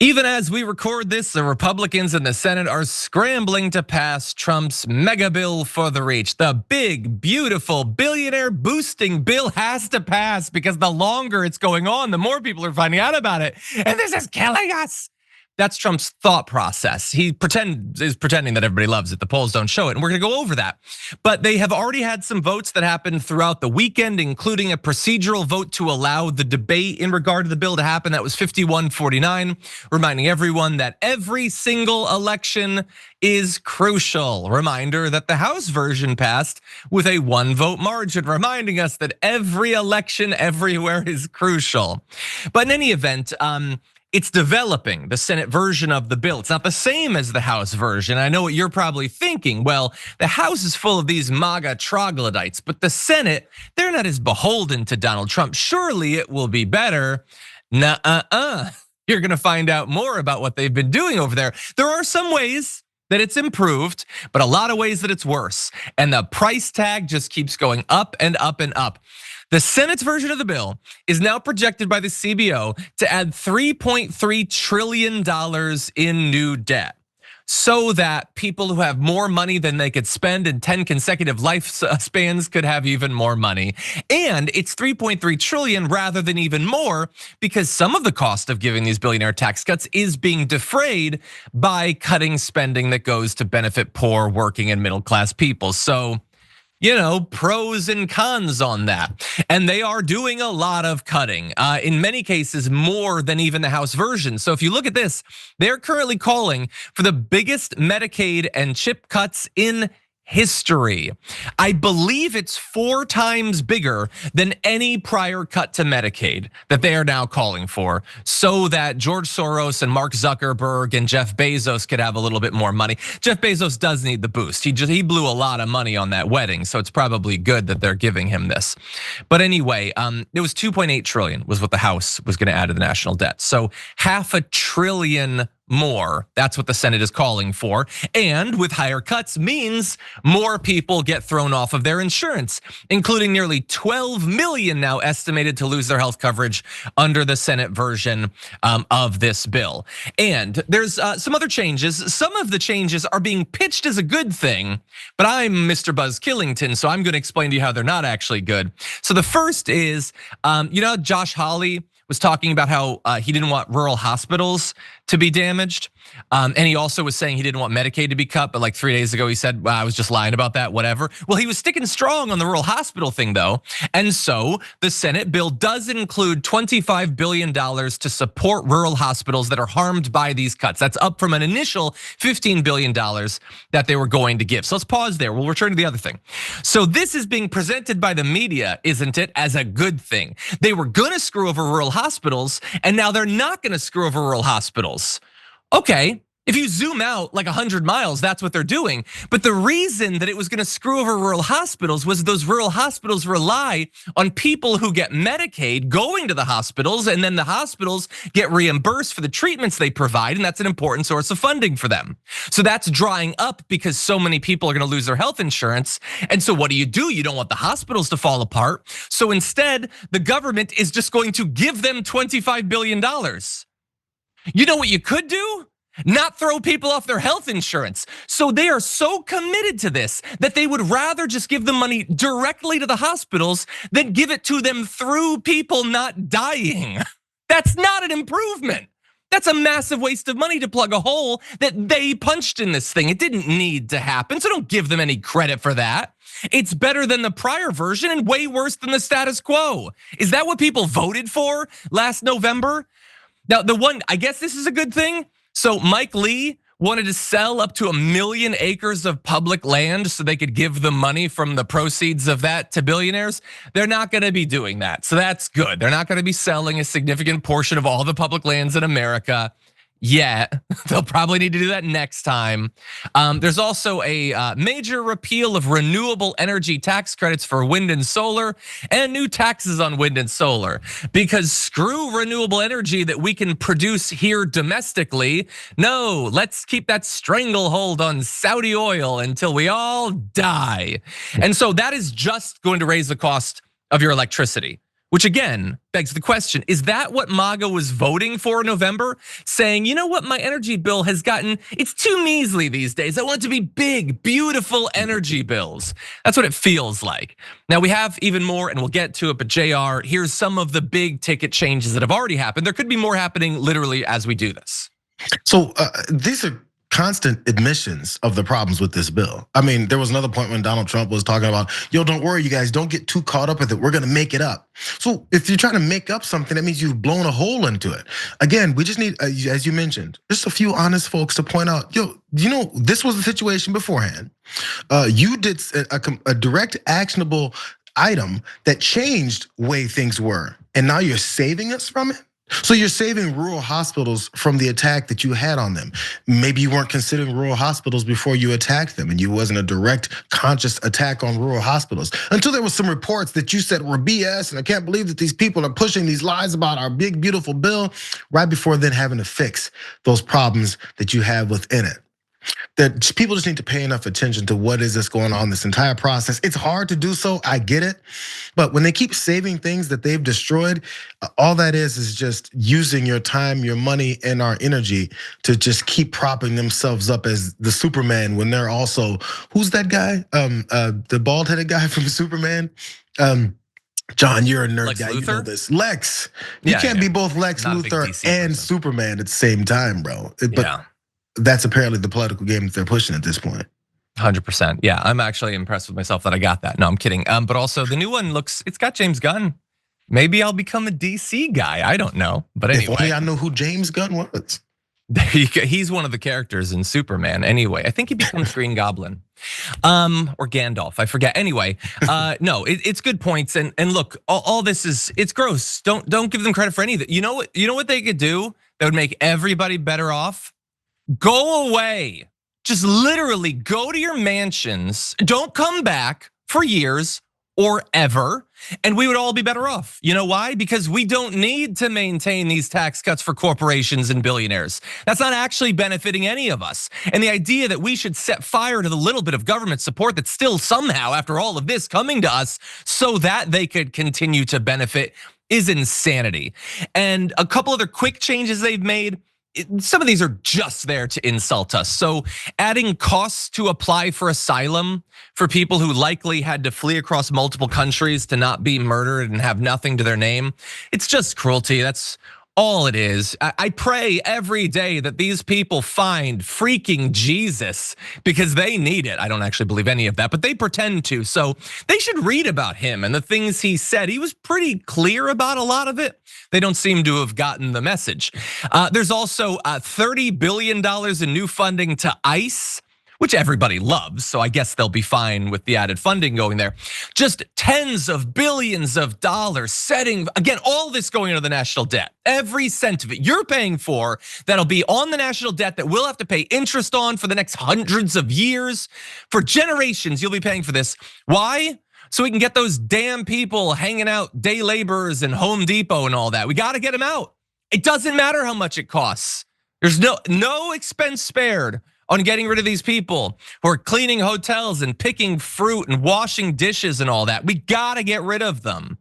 Even as we record this, the Republicans in the Senate are scrambling to pass Trump's mega bill for the reach. The big, beautiful billionaire boosting bill has to pass because the longer it's going on, the more people are finding out about it. And this is killing us. That's Trump's thought process. He is pretending that everybody loves it. The polls don't show it, and we're gonna go over that. But they have already had some votes that happened throughout the weekend, including a procedural vote to allow the debate in regard to the bill to happen. That was 51-49, reminding everyone that every single election is crucial. Reminder that the House version passed with a 1-vote margin, reminding us that every election everywhere is crucial. But in any event, it's developing, the Senate version of the bill. It's not the same as the House version. I know what you're probably thinking. Well, the House is full of these MAGA troglodytes, but the Senate, they're not as beholden to Donald Trump. Surely it will be better. Nuh-uh. You're gonna find out more about what they've been doing over there. There are some ways that it's improved, but a lot of ways that it's worse. And the price tag just keeps going up and up and up. The Senate's version of the bill is now projected by the CBO to add $3.3 trillion in new debt, so that people who have more money than they could spend in 10 consecutive lifespans could have even more money. And it's 3.3 trillion rather than even more, because some of the cost of giving these billionaire tax cuts is being defrayed by cutting spending that goes to benefit poor, working, and middle class people. So, pros and cons on that. And they are doing a lot of cutting, in many cases more than even the House version. So if you look at this, they're currently calling for the biggest Medicaid and CHIP cuts in history. I believe it's 4 times bigger than any prior cut to Medicaid that they are now calling for, so that George Soros and Mark Zuckerberg and Jeff Bezos could have a little bit more money. Jeff Bezos does need the boost. He blew a lot of money on that wedding, so it's probably good that they're giving him this. But anyway, it was 2.8 trillion was what the House was gonna add to the national debt. So $500 billion more. That's what the Senate is calling for. And with higher cuts means more people get thrown off of their insurance, including nearly 12 million now estimated to lose their health coverage under the Senate version of this bill. And there's some other changes. Some of the changes are being pitched as a good thing, but I'm Mr. Buzz Killington, so I'm gonna explain to you how they're not actually good. So the first is, Josh Hawley was talking about how he didn't want rural hospitals to be damaged. And he also was saying he didn't want Medicaid to be cut, but like 3 days ago he said, well, I was just lying about that, whatever. Well, he was sticking strong on the rural hospital thing though. And so the Senate bill does include $25 billion to support rural hospitals that are harmed by these cuts. That's up from an initial $15 billion that they were going to give. So let's pause there, we'll return to the other thing. So this is being presented by the media, isn't it, as a good thing. They were gonna screw over rural hospitals, and now they're not gonna screw over rural hospitals. Okay, if you zoom out like 100 miles, that's what they're doing. But the reason that it was gonna screw over rural hospitals was those rural hospitals rely on people who get Medicaid going to the hospitals, and then the hospitals get reimbursed for the treatments they provide, and that's an important source of funding for them. So that's drying up because so many people are gonna lose their health insurance. And so what do? You don't want the hospitals to fall apart. So instead, the government is just going to give them $25 billion. You know what you could do? Not throw people off their health insurance. So they are so committed to this that they would rather just give the money directly to the hospitals than give it to them through people not dying. That's not an improvement. That's a massive waste of money to plug a hole that they punched in this thing. It didn't need to happen, so don't give them any credit for that. It's better than the prior version and way worse than the status quo. Is that what people voted for last November? Now, I guess this is a good thing. So Mike Lee wanted to sell up to 1 million acres of public land so they could give the money from the proceeds of that to billionaires. They're not gonna be doing that, so that's good. They're not gonna be selling a significant portion of all the public lands in America yet. They'll probably need to do that next time. There's also a major repeal of renewable energy tax credits for wind and solar, and new taxes on wind and solar. Because screw renewable energy that we can produce here domestically. No, let's keep that stranglehold on Saudi oil until we all die. And so that is just going to raise the cost of your electricity. Which again begs the question, is that what MAGA was voting for in November? Saying, you know what, my energy bill has gotten, it's too measly these days. I want it to be big, beautiful energy bills. That's what it feels like. Now we have even more and we'll get to it, but JR, here's some of the big ticket changes that have already happened. There could be more happening literally as we do this. So these are constant admissions of the problems with this bill. I mean, there was another point when Donald Trump was talking about, yo, don't worry, you guys, don't get too caught up with it. We're gonna make it up. So if you're trying to make up something, that means you've blown a hole into it. Again, we just need, as you mentioned, just a few honest folks to point out, yo, you know, this was the situation beforehand. You did a direct actionable item that changed way things were, and now you're saving us from it. So you're saving rural hospitals from the attack that you had on them. Maybe you weren't considering rural hospitals before you attacked them, and you wasn't a direct conscious attack on rural hospitals until there was some reports that you said were BS, and I can't believe that these people are pushing these lies about our big, beautiful bill, right before then having to fix those problems that you have within it. That people just need to pay enough attention to what is this going on, this entire process. It's hard to do so, I get it. But when they keep saving things that they've destroyed, all that is just using your time, your money, and our energy to just keep propping themselves up as the Superman when they're also, who's that guy? The bald-headed guy from Superman? John, you're a nerd Lex guy, Luthor? You know this. Lex, you can't be both Lex Not a big Luthor DC and person. Superman at the same time, bro. But that's apparently the political game that they're pushing at this point. 100%. Yeah, I'm actually impressed with myself that I got that. No, I'm kidding. But also the new one it's got James Gunn. Maybe I'll become a DC guy. I don't know. But anyway. If only I know who James Gunn was. He's one of the characters in Superman anyway. I think he becomes Green Goblin. Or Gandalf, I forget. Anyway, no, it's good points. And look, all this it's gross. Don't give them credit for any of it. You know what they could do that would make everybody better off? Go away. Just literally go to your mansions. Don't come back for years or ever, and we would all be better off. You know why? Because we don't need to maintain these tax cuts for corporations and billionaires. That's not actually benefiting any of us. And the idea that we should set fire to the little bit of government support that's still somehow, after all of this, coming to us so that they could continue to benefit is insanity. And a couple other quick changes they've made. Some of these are just there to insult us. So adding costs to apply for asylum for people who likely had to flee across multiple countries to not be murdered and have nothing to their name. It's just cruelty. That's all it is. I pray every day that these people find freaking Jesus because they need it. I don't actually believe any of that, but they pretend to. So they should read about him and the things he said. He was pretty clear about a lot of it. They don't seem to have gotten the message. There's also $30 billion in new funding to ICE, which everybody loves, so I guess they'll be fine with the added funding going there. Just tens of billions of dollars setting, again, all this going into the national debt. Every cent of it you're paying for, that'll be on the national debt that we'll have to pay interest on for the next hundreds of years. For generations, you'll be paying for this. Why? So we can get those damn people hanging out, day laborers and Home Depot and all that. We gotta get them out. It doesn't matter how much it costs. There's no expense spared on getting rid of these people who are cleaning hotels and picking fruit and washing dishes and all that. We gotta get rid of them.